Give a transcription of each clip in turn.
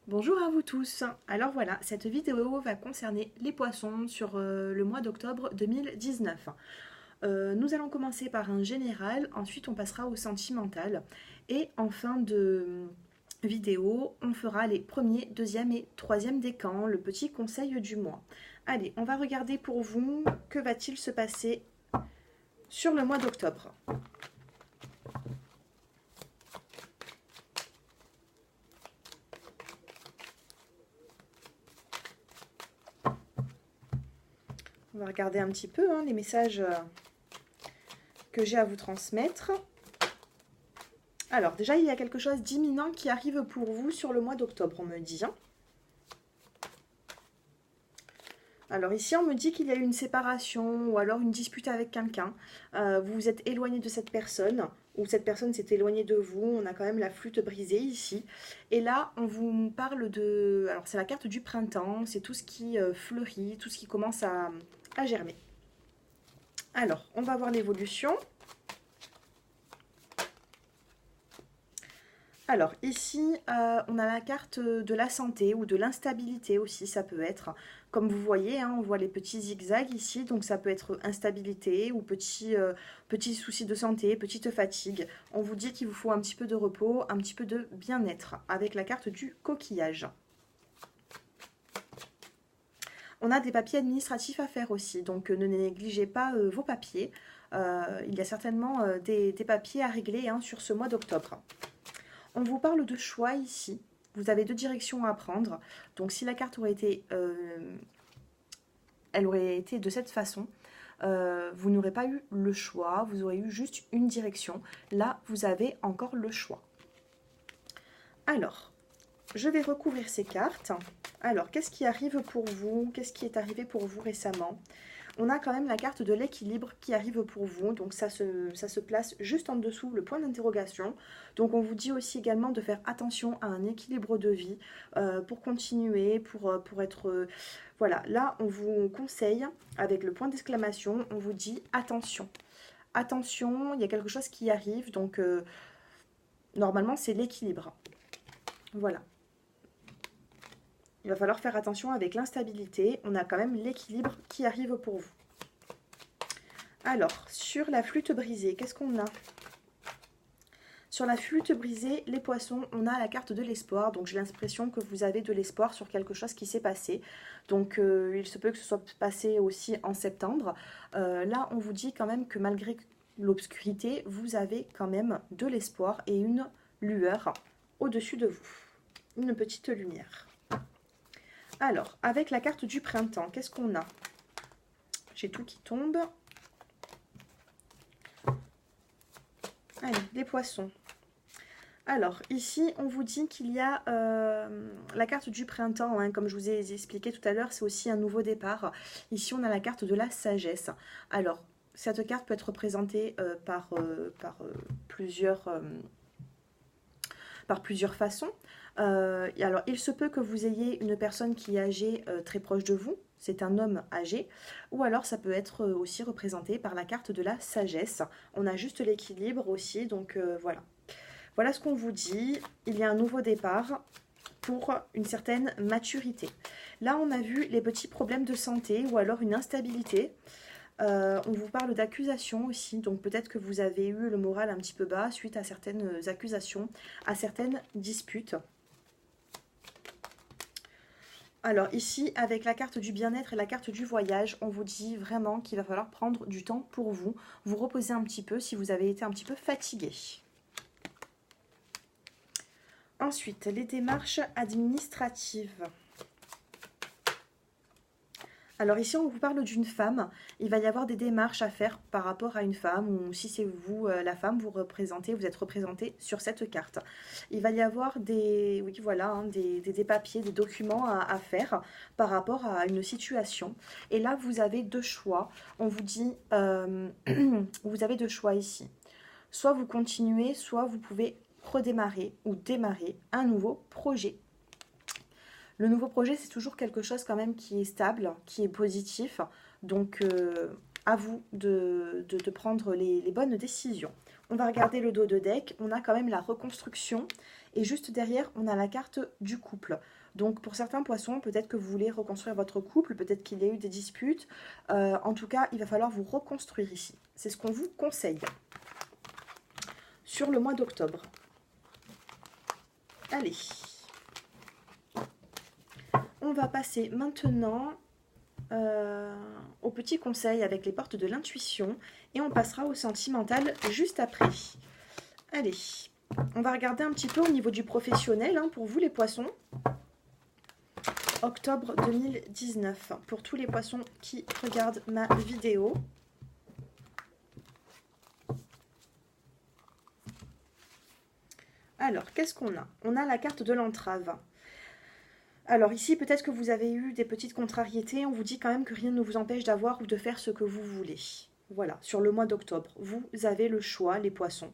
Bonjour à vous tous. Alors voilà, cette vidéo va concerner les poissons sur le mois d'octobre 2019. Nous allons commencer par un général, ensuite on passera au sentimental et en fin de vidéo, on fera les premiers, deuxième et troisième décans, le petit conseil du mois. Allez, on va regarder pour vous que va-t-il se passer sur le mois d'octobre. On va regarder un petit peu les messages que j'ai à vous transmettre. Alors déjà, il y a quelque chose d'imminent qui arrive pour vous sur le mois d'octobre, on me dit. Alors ici, on me dit qu'il y a eu une séparation ou alors une dispute avec quelqu'un. Vous vous êtes éloigné de cette personne ou cette personne s'est éloignée de vous. On a quand même la flûte brisée ici. Et là, on vous parle de... Alors c'est la carte du printemps, c'est tout ce qui fleurit, tout ce qui commence à germer. Alors, on va voir l'évolution. Alors ici, on a la carte de la santé ou de l'instabilité aussi, ça peut être. Comme vous voyez, on voit les petits zigzags ici, donc ça peut être instabilité ou petits soucis de santé, petite fatigue. On vous dit qu'il vous faut un petit peu de repos, un petit peu de bien-être avec la carte du coquillage. On a des papiers administratifs à faire aussi, donc ne négligez pas vos papiers. Il y a certainement des papiers à régler sur ce mois d'octobre. On vous parle de choix ici. Vous avez deux directions à prendre. Donc si la carte aurait été, elle aurait été de cette façon, vous n'aurez pas eu le choix. Vous aurez eu juste une direction. Là, vous avez encore le choix. Alors, je vais recouvrir ces cartes. Alors, qu'est-ce qui arrive pour vous? Qu'est-ce qui est arrivé pour vous récemment? On a quand même la carte de l'équilibre qui arrive pour vous. Donc ça se place juste en dessous, le point d'interrogation. Donc on vous dit aussi également de faire attention à un équilibre de vie pour continuer, pour être... voilà, là on vous conseille, avec le point d'exclamation, on vous dit attention. Attention, il y a quelque chose qui arrive. Donc normalement c'est l'équilibre. Voilà. Il va falloir faire attention avec l'instabilité. On a quand même l'équilibre qui arrive pour vous. Alors, sur la flûte brisée, qu'est-ce qu'on a? Sur la flûte brisée, les poissons, on a la carte de l'espoir. Donc, j'ai l'impression que vous avez de l'espoir sur quelque chose qui s'est passé. Donc, il se peut que ce soit passé aussi en septembre. Là, on vous dit quand même que malgré l'obscurité, vous avez quand même de l'espoir et une lueur au-dessus de vous. Une petite lumière. Alors, avec la carte du printemps, qu'est-ce qu'on a? J'ai tout qui tombe. Allez, les poissons. Alors, ici, on vous dit qu'il y a la carte du printemps, comme je vous ai expliqué tout à l'heure, c'est aussi un nouveau départ. Ici, on a la carte de la sagesse. Alors, cette carte peut être représentée par plusieurs façons. Alors, il se peut que vous ayez une personne qui est âgée très proche de vous, c'est un homme âgé, ou alors ça peut être aussi représenté par la carte de la sagesse. On a juste l'équilibre aussi, donc voilà. Voilà ce qu'on vous dit, il y a un nouveau départ pour une certaine maturité. Là, on a vu les petits problèmes de santé ou alors une instabilité. On vous parle d'accusations aussi, donc peut-être que vous avez eu le moral un petit peu bas suite à certaines accusations, à certaines disputes. Alors ici, avec la carte du bien-être et la carte du voyage, on vous dit vraiment qu'il va falloir prendre du temps pour vous, vous reposer un petit peu si vous avez été un petit peu fatigué. Ensuite, les démarches administratives. Alors ici, on vous parle d'une femme. Il va y avoir des démarches à faire par rapport à une femme, ou si c'est vous, la femme, vous êtes représenté sur cette carte. Il va y avoir des papiers, des documents à faire par rapport à une situation. Et là, vous avez deux choix. On vous dit, vous avez deux choix ici. Soit vous continuez, soit vous pouvez redémarrer ou démarrer un nouveau projet. Le nouveau projet, c'est toujours quelque chose quand même qui est stable, qui est positif. Donc, à vous de prendre les bonnes décisions. On va regarder le dos de deck. On a quand même la reconstruction. Et juste derrière, on a la carte du couple. Donc pour certains poissons, peut-être que vous voulez reconstruire votre couple, peut-être qu'il y a eu des disputes. En tout cas, il va falloir vous reconstruire ici. C'est ce qu'on vous conseille. Sur le mois d'octobre. Allez. On va passer maintenant au petit conseil avec les portes de l'intuition. Et on passera au sentimental juste après. Allez. On va regarder un petit peu au niveau du professionnel hein, pour vous les poissons. Octobre 2019. Pour tous les poissons qui regardent ma vidéo. Alors, qu'est-ce qu'on a? On a la carte de l'entrave. Alors ici, peut-être que vous avez eu des petites contrariétés. On vous dit quand même que rien ne vous empêche d'avoir ou de faire ce que vous voulez. Voilà, sur le mois d'octobre, vous avez le choix, les poissons.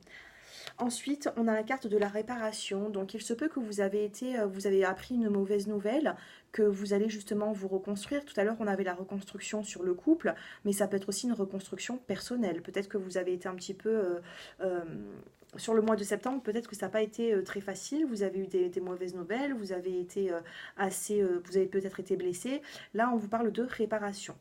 Ensuite, on a la carte de la réparation. Donc, il se peut que vous avez appris une mauvaise nouvelle, que vous allez justement vous reconstruire. Tout à l'heure, on avait la reconstruction sur le couple, mais ça peut être aussi une reconstruction personnelle. Peut-être que vous avez été un petit peu... sur le mois de septembre, peut-être que ça n'a pas été très facile. Vous avez eu des mauvaises nouvelles, vous avez été vous avez peut-être été blessé. Là, on vous parle de réparation.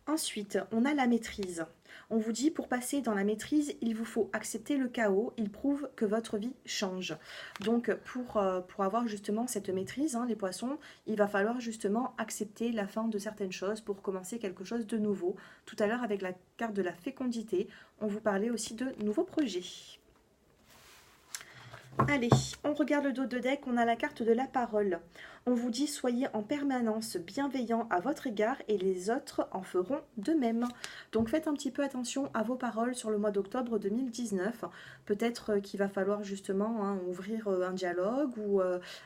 Ensuite, on a la maîtrise. On vous dit, pour passer dans la maîtrise, il vous faut accepter le chaos. Il prouve que votre vie change. Donc, pour avoir justement cette maîtrise, hein, les poissons, il va falloir justement accepter la fin de certaines choses pour commencer quelque chose de nouveau. Tout à l'heure, avec la carte de la fécondité, on vous parlait aussi de nouveaux projets. Allez, on regarde le dos de deck, on a la carte de la parole. On vous dit, soyez en permanence bienveillant à votre égard et les autres en feront de même. Donc faites un petit peu attention à vos paroles sur le mois d'octobre 2019. Peut-être qu'il va falloir justement hein, ouvrir un dialogue,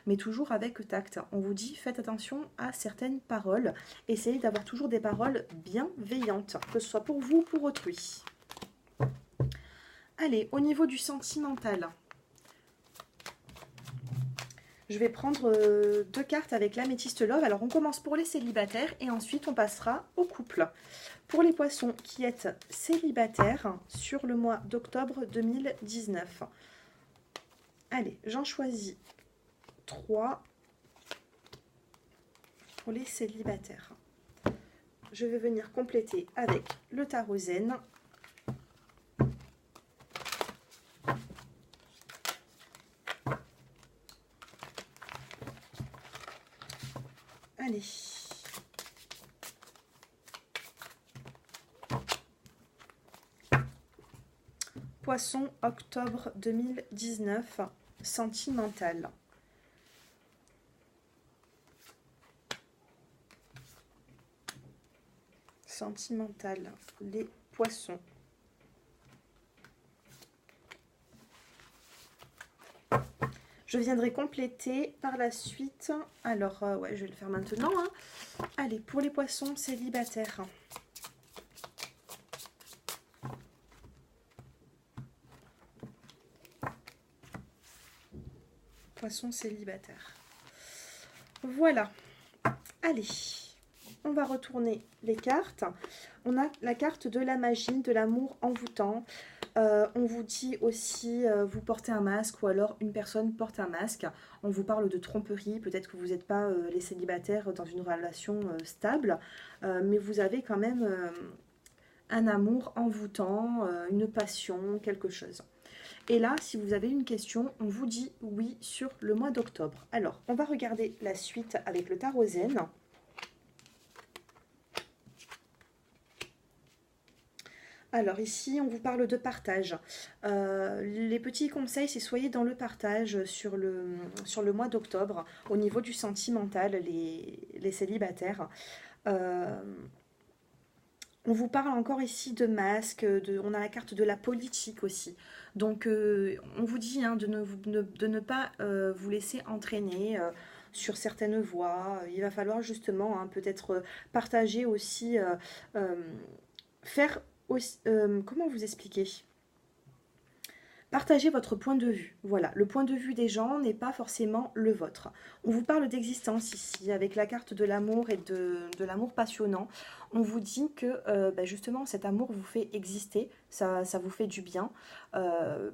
mais toujours avec tact. On vous dit, faites attention à certaines paroles. Essayez d'avoir toujours des paroles bienveillantes, que ce soit pour vous ou pour autrui. Allez, au niveau du sentimental. Je vais prendre deux cartes avec l'améthyste love. Alors, on commence pour les célibataires et ensuite, on passera au couple. Pour les poissons qui êtes célibataires sur le mois d'octobre 2019. Allez, j'en choisis 3 pour les célibataires. Je vais venir compléter avec le tarot zen. Allez. Poisson, octobre 2019, sentimental. Sentimental, les poissons. Je viendrai compléter par la suite. Alors, ouais, je vais le faire maintenant. Hein. Allez, pour les poissons célibataires. Poissons célibataires. Voilà. Allez, on va retourner les cartes. On a la carte de la magie, de l'amour envoûtant. On vous dit aussi, vous portez un masque ou alors une personne porte un masque. On vous parle de tromperie, peut-être que vous n'êtes pas les célibataires dans une relation stable, mais vous avez quand même un amour envoûtant, une passion, quelque chose. Et là, si vous avez une question, on vous dit oui sur le mois d'octobre. Alors, on va regarder la suite avec le tarot zen. Alors ici, on vous parle de partage. Les petits conseils, c'est soyez dans le partage sur le mois d'octobre, au niveau du sentimental, les célibataires. On vous parle encore ici de masques, on a la carte de la politique aussi. Donc on vous dit hein, de ne pas vous laisser entraîner sur certaines voies. Il va falloir justement hein, peut-être partager aussi, faire... comment vous expliquer? Partagez votre point de vue. Voilà, le point de vue des gens n'est pas forcément le vôtre. On vous parle d'existence ici, avec la carte de l'amour et de l'amour passionnant. On vous dit que justement cet amour vous fait exister, ça vous fait du bien.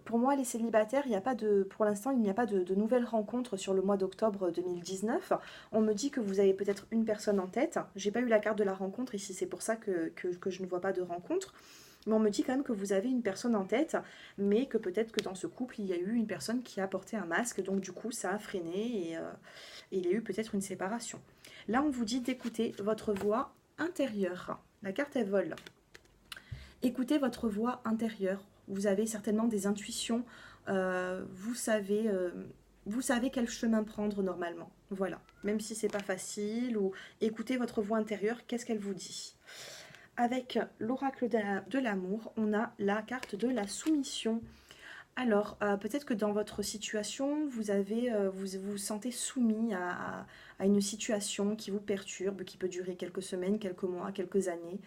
Pour moi, les célibataires, il n'y a pas de, pour l'instant, il n'y a pas de nouvelles rencontres sur le mois d'octobre 2019. On me dit que vous avez peut-être une personne en tête. J'ai pas eu la carte de la rencontre ici, c'est pour ça que je ne vois pas de rencontre. Mais on me dit quand même que vous avez une personne en tête, mais que peut-être que dans ce couple, il y a eu une personne qui a porté un masque, donc du coup, ça a freiné et il y a eu peut-être une séparation. Là, on vous dit d'écouter votre voix intérieure. La carte, elle vole. Écoutez votre voix intérieure. Vous avez certainement des intuitions. Vous savez quel chemin prendre normalement. Voilà. Même si c'est pas facile, ou écoutez votre voix intérieure, qu'est-ce qu'elle vous dit? Avec l'oracle de l'amour, on a la carte de la soumission. Alors, peut-être que dans votre situation, vous vous sentez soumis à une situation qui vous perturbe, qui peut durer quelques semaines, quelques mois, quelques années.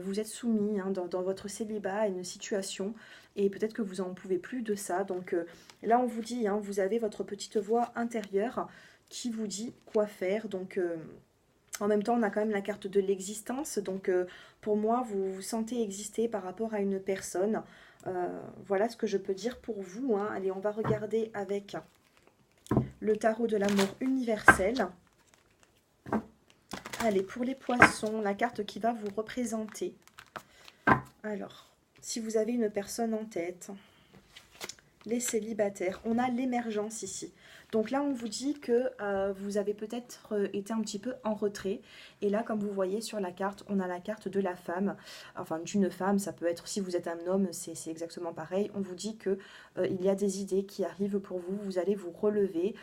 Vous êtes soumis dans votre célibat à une situation et peut-être que vous n'en pouvez plus de ça. Donc là, on vous dit, vous avez votre petite voix intérieure qui vous dit quoi faire. Donc, en même temps, on a quand même la carte de l'existence. Donc, pour moi, vous vous sentez exister par rapport à une personne. Voilà ce que je peux dire pour vous. Allez, on va regarder avec le tarot de l'amour universel. Allez, pour les poissons, la carte qui va vous représenter. Alors, si vous avez une personne en tête, les célibataires, on a l'émergence ici. Donc là, on vous dit que vous avez peut-être été un petit peu en retrait. Et là, comme vous voyez sur la carte, on a la carte de la femme. Enfin, d'une femme, ça peut être, si vous êtes un homme, c'est exactement pareil. On vous dit que il y a des idées qui arrivent pour vous. Vous allez vous relever.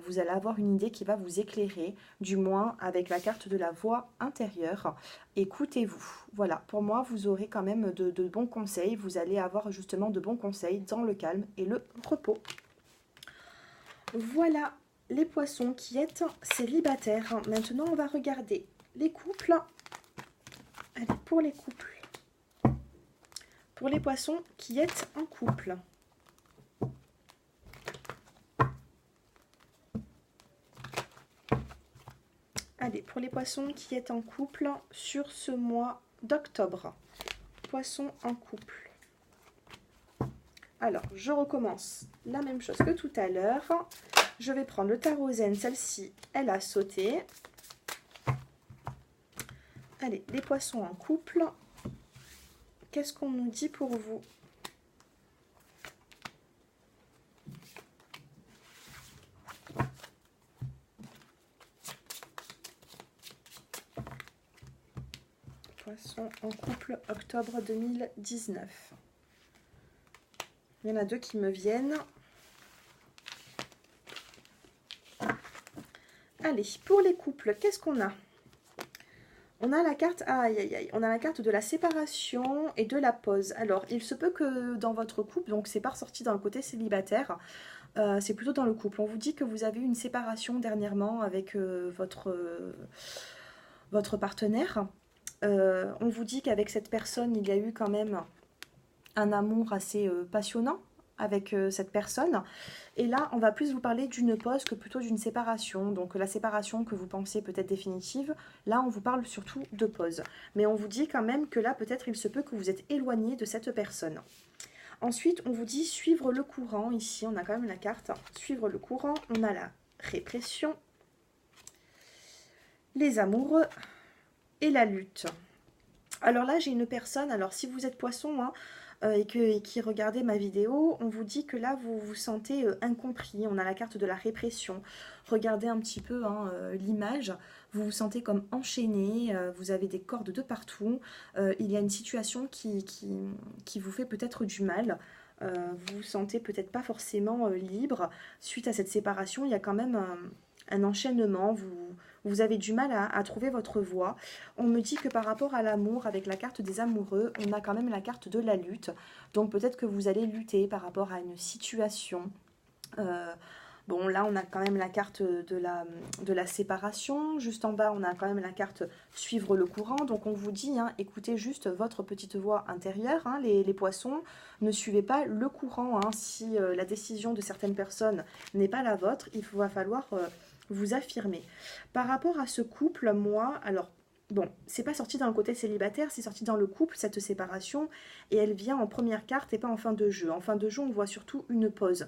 Vous allez avoir une idée qui va vous éclairer. Du moins, avec la carte de la voix intérieure. Écoutez-vous. Voilà, pour moi, vous aurez quand même de bons conseils. Vous allez avoir justement de bons conseils dans le calme et le repos. Voilà les poissons qui êtes célibataires. Maintenant, on va regarder les couples. Allez, pour les couples. Pour les poissons qui êtes en couple. Allez, pour les poissons qui êtes en couple sur ce mois d'octobre. Poissons en couple. Alors, je recommence la même chose que tout à l'heure. Je vais prendre le tarot zen. Celle-ci, elle a sauté. Allez, les poissons en couple. Qu'est-ce qu'on nous dit pour vous? Poissons en couple, octobre 2019. Il y en a deux qui me viennent. Allez, pour les couples, qu'est-ce qu'on a? On a la carte, on a la carte de la séparation et de la pause. Alors, il se peut que dans votre couple, donc c'est pas ressorti dans le côté célibataire, c'est plutôt dans le couple. On vous dit que vous avez eu une séparation dernièrement avec votre partenaire. On vous dit qu'avec cette personne, il y a eu quand même un amour assez passionnant avec cette personne. Et là, on va plus vous parler d'une pause que plutôt d'une séparation. Donc la séparation que vous pensez peut-être définitive, là, on vous parle surtout de pause. Mais on vous dit quand même que là, peut-être, il se peut que vous êtes éloigné de cette personne. Ensuite, on vous dit suivre le courant. Ici, on a quand même la carte. Suivre le courant, on a la répression, les amoureux et la lutte. Alors là, j'ai une personne, alors si vous êtes poisson, et qui regardez ma vidéo, on vous dit que là, vous vous sentez incompris. On a la carte de la répression. Regardez un petit peu l'image. Vous vous sentez comme enchaîné. Vous avez des cordes de partout. Il y a une situation qui vous fait peut-être du mal. Vous vous sentez peut-être pas forcément libre. Suite à cette séparation, il y a quand même un enchaînement. Vous avez du mal à trouver votre voie. On me dit que par rapport à l'amour, avec la carte des amoureux, on a quand même la carte de la lutte. Donc peut-être que vous allez lutter par rapport à une situation. Bon, là, on a quand même la carte de la séparation. Juste en bas, on a quand même la carte suivre le courant. Donc, on vous dit, hein, écoutez juste votre petite voix intérieure, hein, les poissons. Ne suivez pas le courant. Hein. Si la décision de certaines personnes n'est pas la vôtre, il va falloir vous affirmer. Par rapport à ce couple, moi, alors, bon, c'est pas sorti dans le côté célibataire, c'est sorti dans le couple, cette séparation, et elle vient en première carte et pas en fin de jeu. En fin de jeu, on voit surtout une pause.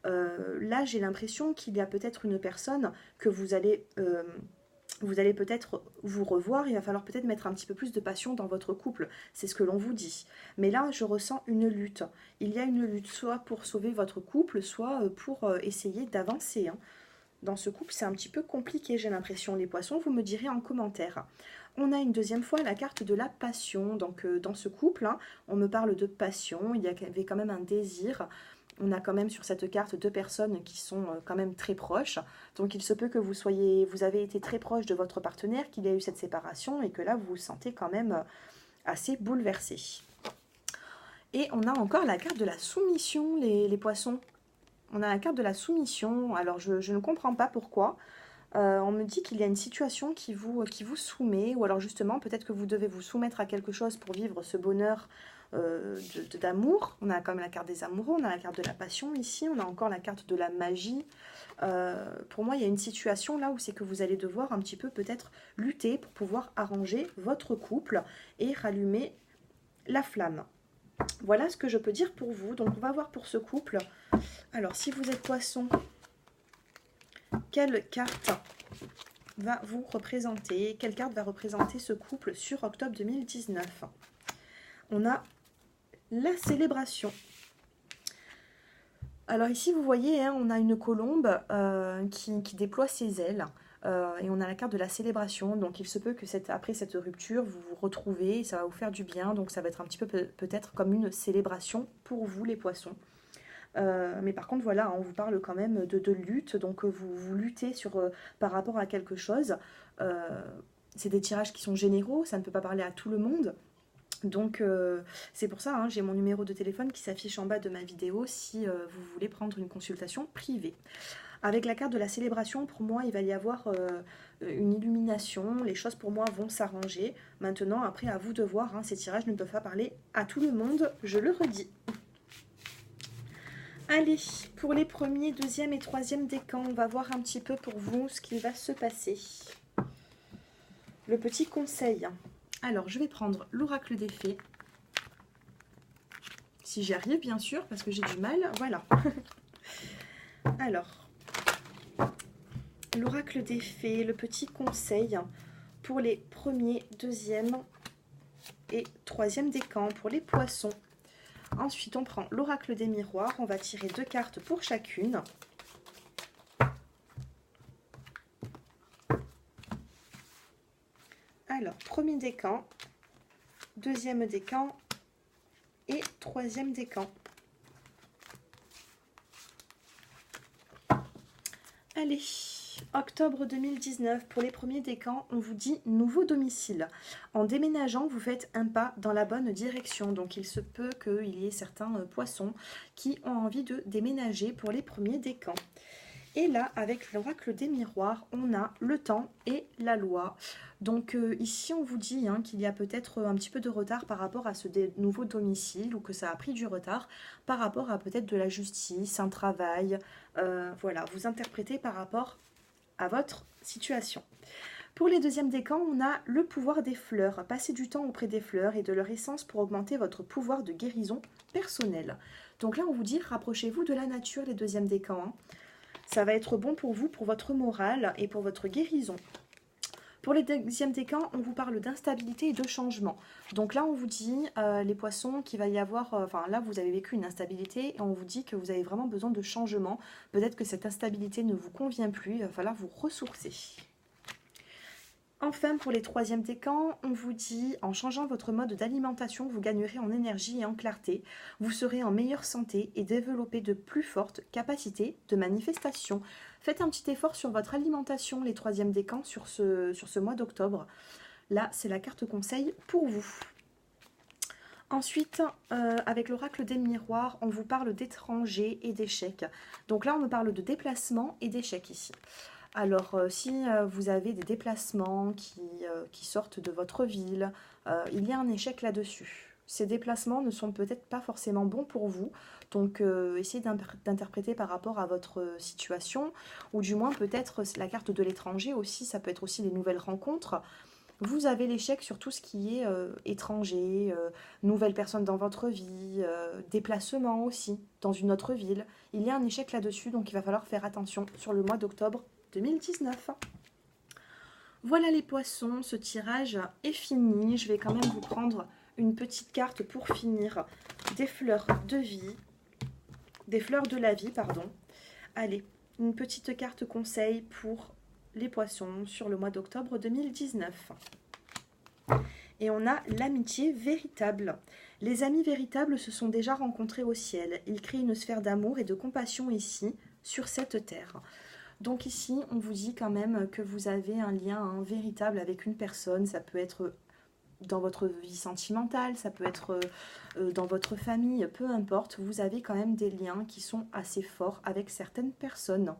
Là, j'ai l'impression qu'il y a peut-être une personne que vous allez peut-être vous revoir, il va falloir peut-être mettre un petit peu plus de passion dans votre couple, c'est ce que l'on vous dit. Mais là, je ressens une lutte. Il y a une lutte, soit pour sauver votre couple, soit pour essayer d'avancer. Hein. Dans ce couple, c'est un petit peu compliqué, j'ai l'impression, les poissons, vous me direz en commentaire. On a une deuxième fois la carte de la passion. Donc, dans ce couple, hein, on me parle de passion, il y avait quand même un désir. On a quand même sur cette carte deux personnes qui sont quand même très proches. Donc, il se peut que vous avez été très proche de votre partenaire, qu'il y a eu cette séparation et que là, vous vous sentez quand même assez bouleversé. Et on a encore la carte de la soumission, les poissons. On a la carte de la soumission. Alors, je ne comprends pas pourquoi. On me dit qu'il y a une situation qui vous soumet. Ou alors, justement, peut-être que vous devez vous soumettre à quelque chose pour vivre ce bonheur d'amour. On a quand même la carte des amoureux. On a la carte de la passion ici. On a encore la carte de la magie. Pour moi, il y a une situation là où c'est que vous allez devoir un petit peu peut-être lutter pour pouvoir arranger votre couple et rallumer la flamme. Voilà ce que je peux dire pour vous. Donc, on va voir pour ce couple. Alors, si vous êtes poisson, quelle carte va vous représenter? Quelle carte va représenter ce couple sur octobre 2019? On a la célébration. Alors ici, vous voyez, hein, on a une colombe qui déploie ses ailes. Et on a la carte de la célébration. Donc, il se peut que après cette rupture, vous vous retrouvez. Ça va vous faire du bien. Donc, ça va être un petit peu peut-être comme une célébration pour vous, les poissons. Mais par contre, voilà, on vous parle quand même de lutte. Donc, vous luttez par rapport à quelque chose. C'est des tirages qui sont généraux. Ça ne peut pas parler à tout le monde. Donc, c'est pour ça, hein, j'ai mon numéro de téléphone qui s'affiche en bas de ma vidéo si vous voulez prendre une consultation privée. Avec la carte de la célébration, pour moi, il va y avoir une illumination. Les choses, pour moi, vont s'arranger. Maintenant, après, à vous de voir. Hein, ces tirages ne peuvent pas parler à tout le monde, je le redis. Allez, pour les premiers, deuxième et troisième décans, on va voir un petit peu pour vous ce qui va se passer. Le petit conseil. Alors, je vais prendre l'oracle des fées. Si j'y arrive, bien sûr, parce que j'ai du mal. Voilà. Alors, l'oracle des fées, le petit conseil pour les premiers, deuxième et troisième décans, pour les poissons. Ensuite, on prend l'oracle des miroirs. On va tirer 2 cartes pour chacune. Alors, premier décan, deuxième décan et troisième décan. Allez, octobre 2019, pour les premiers décans, on vous dit nouveau domicile. En déménageant, vous faites un pas dans la bonne direction. Donc, il se peut qu'il y ait certains poissons qui ont envie de déménager pour les premiers décans. Et là, avec l'oracle des miroirs, on a le temps et la loi. Donc ici, on vous dit hein, qu'il y a peut-être un petit peu de retard par rapport à ce nouveau domicile ou que ça a pris du retard par rapport à peut-être de la justice, un travail. Voilà, vous interprétez par rapport à votre situation. Pour les deuxièmes décans, on a le pouvoir des fleurs. Passez du temps auprès des fleurs et de leur essence pour augmenter votre pouvoir de guérison personnelle. Donc là, on vous dit, rapprochez-vous de la nature, les deuxièmes décans. Hein. Ça va être bon pour vous, pour votre morale et pour votre guérison. Pour les deuxièmes décans, on vous parle d'instabilité et de changement. Donc là, on vous dit, les poissons, qu'il va y avoir... Enfin, là, vous avez vécu une instabilité et on vous dit que vous avez vraiment besoin de changement. Peut-être que cette instabilité ne vous convient plus, il va falloir vous ressourcer. Enfin, pour les troisièmes décans, on vous dit, en changeant votre mode d'alimentation, vous gagnerez en énergie et en clarté. Vous serez en meilleure santé et développer de plus fortes capacités de manifestation. Faites un petit effort sur votre alimentation, les troisièmes décans, sur ce mois d'octobre. Là, c'est la carte conseil pour vous. Ensuite, avec l'oracle des miroirs, on vous parle d'étrangers et d'échecs. Donc là, on me parle de déplacements et d'échecs ici. Alors, si vous avez des déplacements qui sortent de votre ville, il y a un échec là-dessus. Ces déplacements ne sont peut-être pas forcément bons pour vous, donc essayez d'interpréter par rapport à votre situation, ou du moins peut-être la carte de l'étranger aussi, ça peut être aussi les nouvelles rencontres. Vous avez l'échec sur tout ce qui est étranger, nouvelles personnes dans votre vie, déplacement aussi dans une autre ville. Il y a un échec là-dessus, donc il va falloir faire attention sur le mois d'octobre 2019. Voilà les poissons, ce tirage est fini. Je vais quand même vous prendre une petite carte pour finir des fleurs de vie, des fleurs de la vie, pardon. Allez, une petite carte conseil pour les poissons sur le mois d'octobre 2019. Et on a l'amitié véritable. Les amis véritables se sont déjà rencontrés au ciel. Ils créent une sphère d'amour et de compassion ici, sur cette terre. Donc ici, on vous dit quand même que vous avez un lien véritable avec une personne. Ça peut être dans votre vie sentimentale, ça peut être dans votre famille, peu importe. Vous avez quand même des liens qui sont assez forts avec certaines personnes.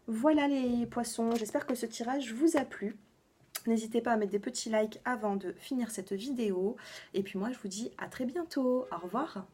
Voilà les poissons, j'espère que ce tirage vous a plu. N'hésitez pas à mettre des petits likes avant de finir cette vidéo. Et puis moi, je vous dis à très bientôt. Au revoir.